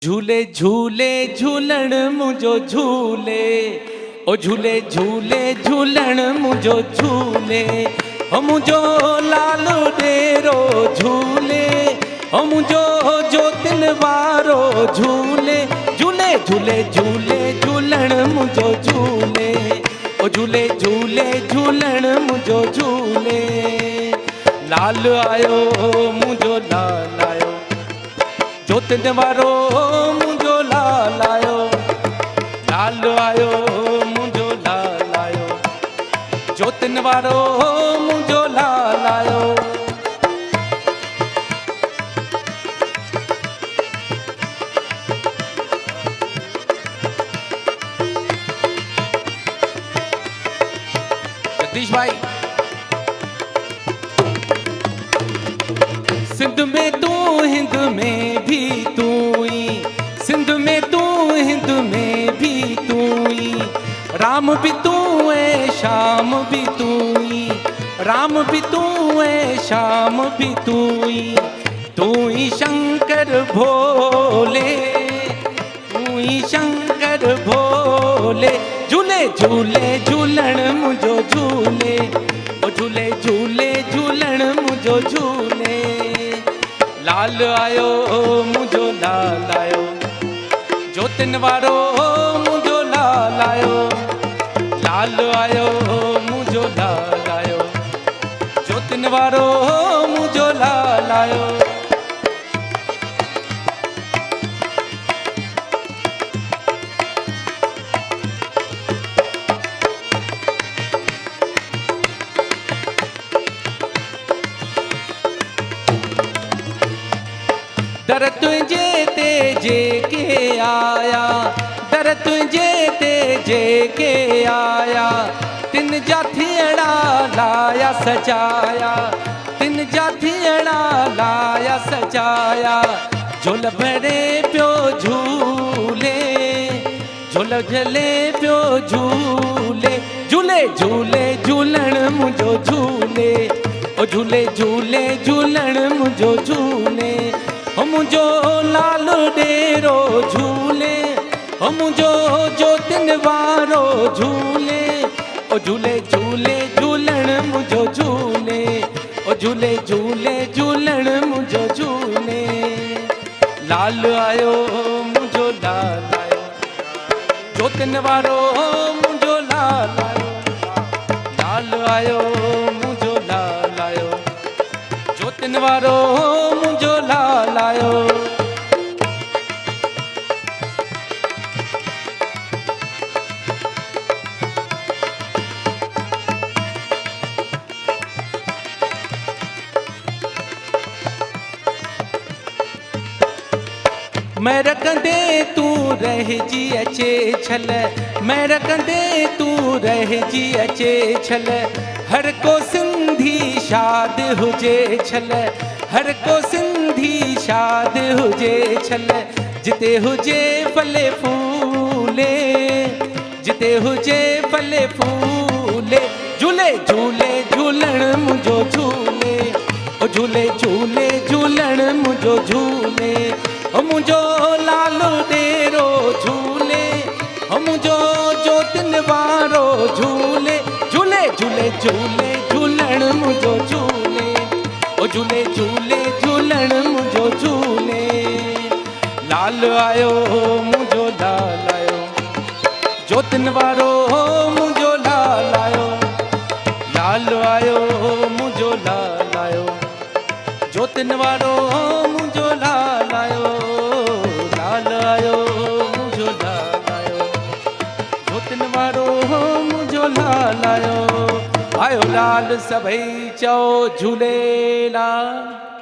झूले झूले झूलण मुझो झूले, ओ झूले झूले झूलण मुझो झूले, ओ मुझो लाल डेरो झूले, ओ मुझो जोतिन वारो झूले, झूले झूले झूले झूलण मुझो झूले, ओ झूले झूले झूलण मुझो झूले। लाल आयो मुझो लाल आयो, जोतिन वारो मुझो लाल आयो, लाल आयो मुझो लाल आयो, जोतिन वारो मुझो लाल आयो। जगदीश भाई, सिंध में तू हिंद में भी तू ही, सिंध में तू हिंद में भी तू ही, राम भी तू है शाम भी तू ही, राम भी तू है शाम भी तू ही शंकर भोले, तू ही शंकर भोले। झूले झूले झूलण मुझो झूले, ओ झूले झूले झूलण मुझो झूले। लाल आयो मुझो लाल आयो, जोतिन वारो मुझो लाल आयो, लाल आयो मुझो लाल आयो, जोतिन वारो मुझो लाल आयो। दर तुझे ते जे के आया, दर तुझे ते जे के आया, तिन जाथियड़ा लाया सजाया, तिन जाथियड़ा लाया सजाया। झोल भरे प्यो झूले, झोल झले प्यो झूले, झूले झूले झूलण मुझो झूले, ओ झूले झूले झूलण मुझो झूले। ओ मुझो लाल डेरो झूले, ओ मुझो जोतिन वारो झूले, ओ झूले झूले झूलण मुझो झूले, ओ झूले झूले झूलण मुझो झूले। लाल आयो मुझो लाल आयो, जोतिन वारो मुझो लाल आयो, लाल आयो मुझो लाल आयो, जोतिन वारो मुझो लाल आयो। मैं रखंदे तू रह जी अचे छल, मैं रखंदे तू रह जी अचे छल, हर को सिंधी शाद हुजे छल, हर को सिंधी शाद हुजे छल। जिते हुजे फले फूले, जिते हुजे फले फूले, झूले झूले झूलण मुझो झूले, ओ झूले झूले झूलण मुझो झूले। ओ मुझो लाल डेरो झूले, ओ मुझो जोतिन वारो झूले, झूले झूले झूले झूलण मुझो झूले, ओ झूले झूले झूलण मुझो झूले। लाल आयो मुझो लाल आयो, जोतिन वारो मुझो लाल आयो, लाल आयो मुझो लाल आयो, जोतिन वारो मुझो लाल आयो, लाल आयो मुझो लाल आयो, जोतिन वारो मुझो लाल आयो। आयो लाल सभई चओ झूलेलाल।